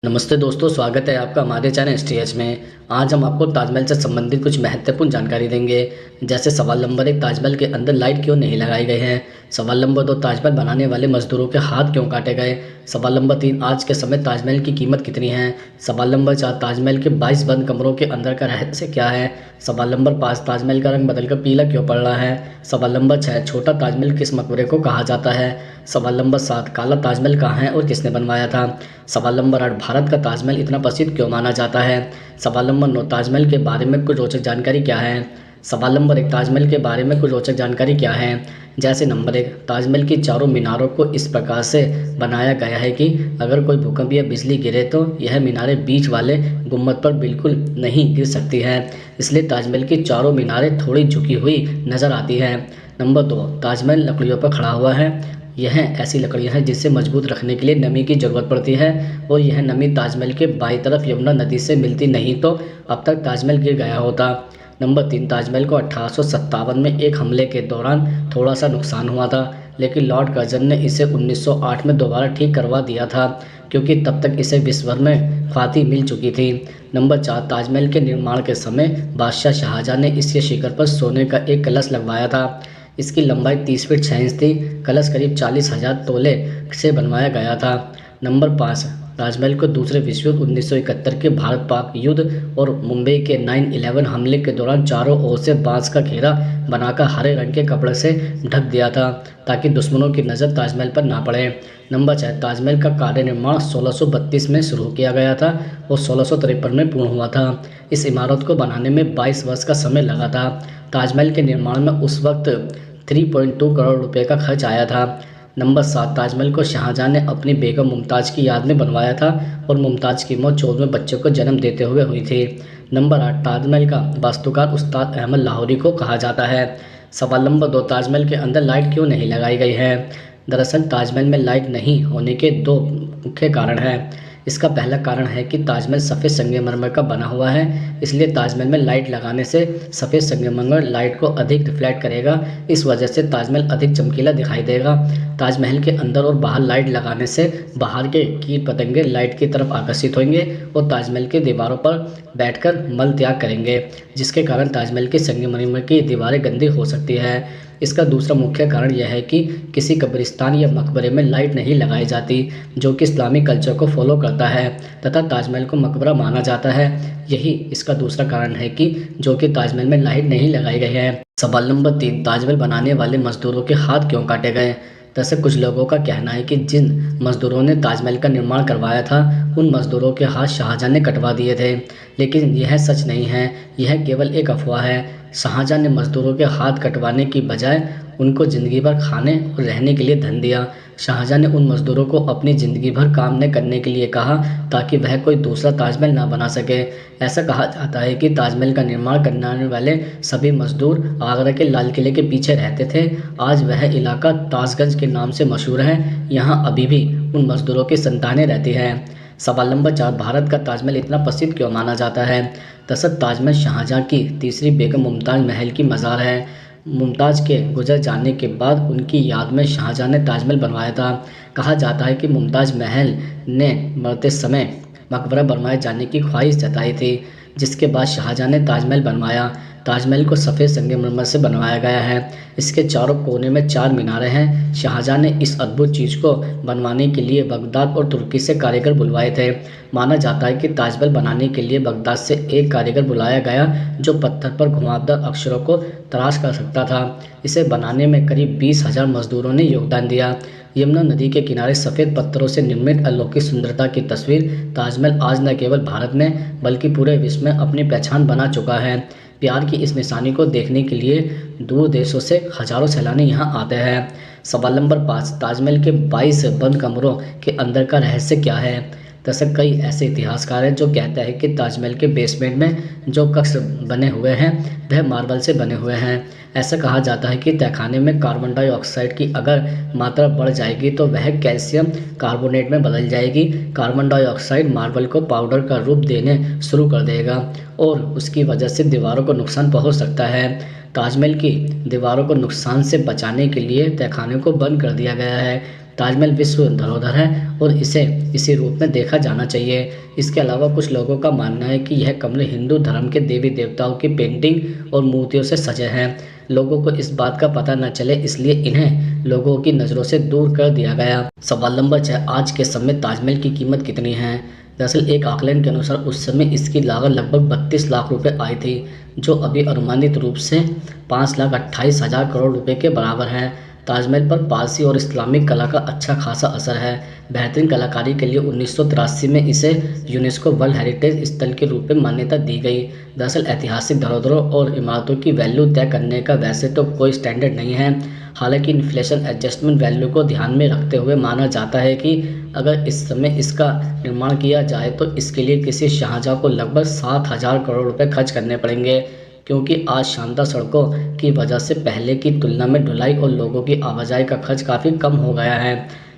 नमस्ते दोस्तों, स्वागत है आपका हमारे चैनल एसटीएच में। आज हम आपको ताजमहल से संबंधित कुछ महत्वपूर्ण जानकारी देंगे। जैसे सवाल नंबर 1, ताजमहल के अंदर लाइट क्यों नहीं लगाई गई है। सवाल नंबर 2, ताजमहल बनाने वाले मजदूरों के हाथ क्यों काटे गए। सवाल नंबर 3, आज के समय ताजमहल की कीमत कितनी है। सवाल नंबर 4, ताजमहल के 22 बंद कमरों के अंदर का रहस्य क्या है। सवाल नंबर 5, ताजमहल का रंग बदलकर पीला क्यों पड़ रहा है। सवाल नंबर 6, छोटा ताजमहल किस मकबरे को कहा जाता है। सवाल नंबर 7, काला ताजमहल कहाँ है और किसने बनवाया था। सवाल नंबर 8, भारत का ताजमहल इतना प्रसिद्ध क्यों माना जाता है। सवाल नंबर 9, ताजमहल के बारे में कुछ रोचक जानकारी क्या है। सवाल नंबर 1, ताजमहल के बारे में कुछ रोचक जानकारी क्या है। जैसे नंबर 1, ताजमहल की चारों मीनारों को इस प्रकार से बनाया गया है कि अगर कोई भूकंप या बिजली गिरे तो यह मीनारें बीच वाले गुम्बद पर बिल्कुल नहीं गिर सकती है, इसलिए ताजमहल की चारों मीनारें थोड़ी झुकी हुई नजर आती है। नंबर 2, ताजमहल लकड़ियों पर खड़ा हुआ है। यह ऐसी लकड़ियाँ हैं जिसे मजबूत रखने के लिए नमी की ज़रूरत पड़ती है और यह नमी ताजमहल के बाईं तरफ यमुना नदी से मिलती, नहीं तो अब तक ताजमहल गिर गया होता। नंबर 3, ताजमहल को 1857 में एक हमले के दौरान थोड़ा सा नुकसान हुआ था, लेकिन लॉर्ड कर्जन ने इसे 1908 में दोबारा ठीक करवा दिया था, क्योंकि तब तक इसे विश्व भर में ख्याति मिल चुकी थी। नंबर 4, ताजमहल के निर्माण के समय बादशाह शाहजहां ने इसके शिखर पर सोने का एक कलश लगवाया था। इसकी लंबाई 30 फीट 6 इंच थी। कलश करीब 40,000 तोले से बनवाया गया था। नंबर 5, ताजमहल को दूसरे विश्व युद्ध 1971 के भारत पाक युद्ध और मुंबई के 9/11 हमले के दौरान चारों ओर से बांस का घेरा बनाकर हरे रंग के कपड़े से ढक दिया था, ताकि दुश्मनों की नज़र ताजमहल पर ना पड़े। नंबर 6, ताजमहल का कार्य निर्माण 1632 में शुरू किया गया था और 1653 में पूर्ण हुआ था। इस इमारत को बनाने में 22 वर्ष का समय लगा था। ताजमहल के निर्माण में उस वक्त 3.2 करोड़ रुपए का खर्च आया था। नंबर 7, ताजमहल को शाहजहां ने अपनी बेगम मुमताज़ की याद में बनवाया था और मुमताज़ की मौत 14वें बच्चे को जन्म देते हुए हुई थी। नंबर 8, ताजमहल का वास्तुकार उस्ताद अहमद लाहौरी को कहा जाता है। सवाल नंबर 2, ताजमहल के अंदर लाइट क्यों नहीं लगाई गई है। दरअसल ताजमहल में लाइट नहीं होने के दो मुख्य कारण हैं। इसका पहला कारण है कि ताजमहल सफ़ेद संगमरमर का बना हुआ है, इसलिए ताजमहल में लाइट लगाने से सफ़ेद संगमरमर लाइट को अधिक रिफ्लेक्ट करेगा। इस वजह से ताजमहल अधिक चमकीला दिखाई देगा। ताजमहल के अंदर और बाहर लाइट लगाने से बाहर के कीट पतंगे लाइट की तरफ आकर्षित होंगे और ताजमहल की दीवारों पर बैठकर मल त्याग करेंगे, जिसके कारण ताजमहल की संगमरमर की दीवारें गंदी हो सकती है। इसका दूसरा मुख्य कारण यह है कि किसी कब्रिस्तान या मकबरे में लाइट नहीं लगाई जाती, जो कि इस्लामी कल्चर को फॉलो करता है तथा ताजमहल को मकबरा माना जाता है। यही इसका दूसरा कारण है कि जो कि ताजमहल में लाइट नहीं लगाई गई है। सवाल नंबर 3, ताजमहल बनाने वाले मजदूरों के हाथ क्यों काटे गए। दरअसल कुछ लोगों का कहना है कि जिन मजदूरों ने ताजमहल का निर्माण करवाया था, उन मजदूरों के हाथ शाहजहां ने कटवा दिए थे, लेकिन यह सच नहीं है। यह केवल एक अफवाह है। शाहजहां ने मजदूरों के हाथ कटवाने की बजाय उनको ज़िंदगी भर खाने और रहने के लिए धन दिया। शाहजहां ने उन मजदूरों को अपनी ज़िंदगी भर काम न करने के लिए कहा, ताकि वह कोई दूसरा ताजमहल ना बना सके। ऐसा कहा जाता है कि ताजमहल का निर्माण करने वाले सभी मजदूर आगरा के लाल किले के पीछे रहते थे। आज वह इलाका ताजगंज के नाम से मशहूर है। यहाँ अभी भी उन मजदूरों की संतानें रहती हैं। सवाल नंबर 4, भारत का ताजमहल इतना प्रसिद्ध क्यों माना जाता है। दरअसल ताजमहल शाहजहां की तीसरी बेगम मुमताज़ महल की मज़ार है। मुमताज़ के गुजर जाने के बाद उनकी याद में शाहजहां ने ताजमहल बनवाया था। कहा जाता है कि मुमताज़ महल ने मरते समय मकबरा बनवाए जाने की ख्वाहिश जताई थी, जिसके बाद शाहजहां ने ताजमहल बनवाया। ताजमहल को सफ़ेद संगमरमर से बनवाया गया है। इसके चारों कोने में 4 मीनारें हैं। शाहजहां ने इस अद्भुत चीज़ को बनवाने के लिए बगदाद और तुर्की से कारीगर बुलवाए थे। माना जाता है कि ताजमहल बनाने के लिए बगदाद से एक कारीगर बुलाया गया, जो पत्थर पर घुमावदार अक्षरों को तराश कर सकता था। इसे बनाने में करीब 20,000 मजदूरों ने योगदान दिया। यमुना नदी के किनारे सफ़ेद पत्थरों से निर्मित अलौकिक सुंदरता की तस्वीर ताजमहल आज न केवल भारत में बल्कि पूरे विश्व में अपनी पहचान बना चुका है। प्यार की इस निशानी को देखने के लिए दूर देशों से हजारों सैलानी यहाँ आते हैं। सवाल नंबर 5, ताजमहल के 22 बंद कमरों के अंदर का रहस्य क्या है। दरअसल कई ऐसे इतिहासकार हैं जो कहते हैं कि ताजमहल के बेसमेंट में जो कक्ष बने हुए हैं वह मार्बल से बने हुए हैं। ऐसा कहा जाता है कि तहखाने में कार्बन डाइऑक्साइड की अगर मात्रा बढ़ जाएगी तो वह कैल्शियम कार्बोनेट में बदल जाएगी। कार्बन डाइऑक्साइड मार्बल को पाउडर का रूप देने शुरू कर देगा और उसकी वजह से दीवारों को नुकसान पहुंच सकता है। ताजमहल की दीवारों को नुकसान से बचाने के लिए तहखाने को बंद कर दिया गया है। ताजमहल विश्व धरोहर है और इसे इसी रूप में देखा जाना चाहिए। इसके अलावा कुछ लोगों का मानना है कि यह कमरे हिंदू धर्म के देवी देवताओं की पेंटिंग और मूर्तियों से सजे हैं। लोगों को इस बात का पता न चले इसलिए इन्हें लोगों की नज़रों से दूर कर दिया गया। सवाल नंबर 6, आज के समय ताजमहल की कीमत कितनी है? दरअसल एक आकलन के अनुसार उस समय इसकी लागत लगभग 32 लाख रुपए आई थी, जो अभी अनुमानित रूप से 5,28,000 करोड़ रुपए के बराबर है। ताजमहल पर पारसी और इस्लामिक कला का अच्छा खासा असर है। बेहतरीन कलाकारी के लिए 1983 में इसे यूनेस्को वर्ल्ड हेरिटेज स्थल के रूप में मान्यता दी गई। दरअसल ऐतिहासिक धरोहरों और इमारतों की वैल्यू तय करने का वैसे तो कोई स्टैंडर्ड नहीं है। हालांकि इन्फ्लेशन एडजस्टमेंट वैल्यू को ध्यान में रखते हुए माना जाता है कि अगर इस समय इसका निर्माण किया जाए तो इसके लिए किसी शाहजहाँ को लगभग 7,000 करोड़ रुपए खर्च करने पड़ेंगे, क्योंकि आज शानदार सड़कों की वजह से पहले की तुलना में ढुलाई और लोगों की आवाजाही का खर्च काफ़ी कम हो गया है।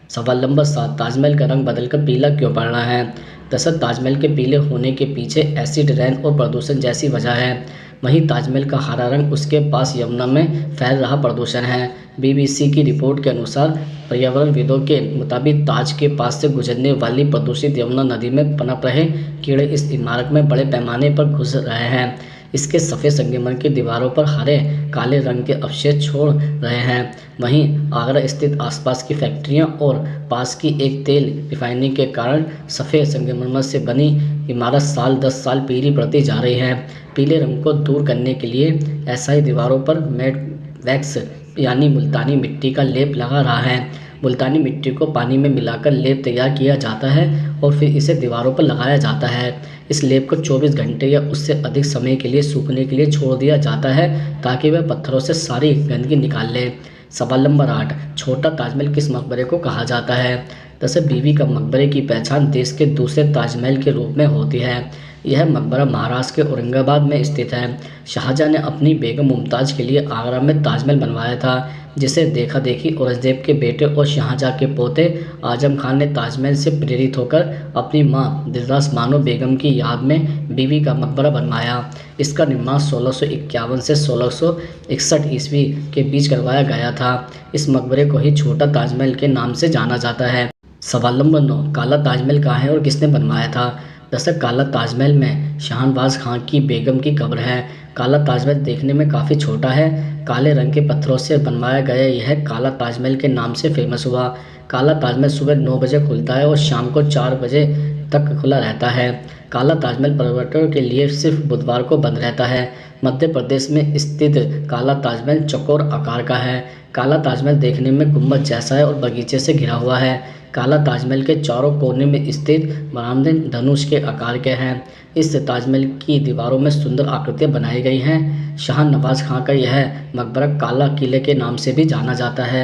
सवाल नंबर 7, ताजमहल का रंग बदलकर पीला क्यों पड़ रहा है? दरअसल ताजमहल के पीले होने के पीछे एसिड रेन और प्रदूषण जैसी वजह है। वहीं ताजमहल का हरा रंग उसके पास यमुना में फैल रहा प्रदूषण है। बीबीसी की रिपोर्ट के अनुसार पर्यावरणविदों के मुताबिक ताज के पास से गुजरने वाली प्रदूषित यमुना नदी में पनप रहे कीड़े इस इमारत में बड़े पैमाने पर घुस रहे हैं। इसके सफ़ेद संगमरमर की दीवारों पर हरे काले रंग के अवशेष छोड़ रहे हैं। वहीं आगरा स्थित आसपास की फैक्ट्रियां और पास की एक तेल रिफाइनरी के कारण सफ़ेद संगमरमर से बनी इमारत साल 10 साल पीली पड़ती जा रही है। पीले रंग को दूर करने के लिए एसआई दीवारों पर मैट वैक्स यानी मुल्तानी मिट्टी का लेप लगा रहा है। मुल्तानी मिट्टी को पानी में मिलाकर लेप तैयार किया जाता है और फिर इसे दीवारों पर लगाया जाता है। इस लेप को 24 घंटे या उससे अधिक समय के लिए सूखने के लिए छोड़ दिया जाता है ताकि वह पत्थरों से सारी गंदगी निकाल ले। सवाल नंबर 8, छोटा ताजमहल किस मकबरे को कहा जाता है? दरअसल बीवी का मकबरे की पहचान देश के दूसरे ताजमहल के रूप में होती है। यह मकबरा महाराष्ट्र के औरंगाबाद में स्थित है। शाहजहाँ ने अपनी बेगम मुमताज़ के लिए आगरा में ताजमहल बनवाया था, जिसे देखा देखी औरंगजेब के बेटे और शाहजहाँ के पोते आजम खान ने ताजमहल से प्रेरित होकर अपनी मां दिलरास बानो बेगम की याद में बीवी का मकबरा बनवाया। इसका निर्माण 1651 से 1661 ईस्वी के बीच करवाया गया था। इस मकबरे को ही छोटा ताजमहल के नाम से जाना जाता है। सवाल नंबर 9, काला ताजमहल कहाँ है और किसने बनवाया था? दरअसल काला ताजमहल में शाहनवाज खां की बेगम की कब्र है। काला ताजमहल देखने में काफ़ी छोटा है। काले रंग के पत्थरों से बनवाया गया यह काला ताजमहल के नाम से फेमस हुआ। काला ताजमहल सुबह 9 बजे खुलता है और शाम को 4 बजे तक खुला रहता है। काला ताजमहल पर्यटकों के लिए सिर्फ बुधवार को बंद रहता है। मध्य प्रदेश में स्थित काला ताजमहल चौकोर आकार का है। काला ताजमहल देखने में गुम्बद जैसा है और बगीचे से घिरा हुआ है। काला ताजमहल के चारों कोने में स्थित बरामदे धनुष के आकार के हैं। इस ताजमहल की दीवारों में सुंदर आकृतियां बनाई गई हैं। शाह नवाज खां का यह मकबरा काला किले के नाम से भी जाना जाता है।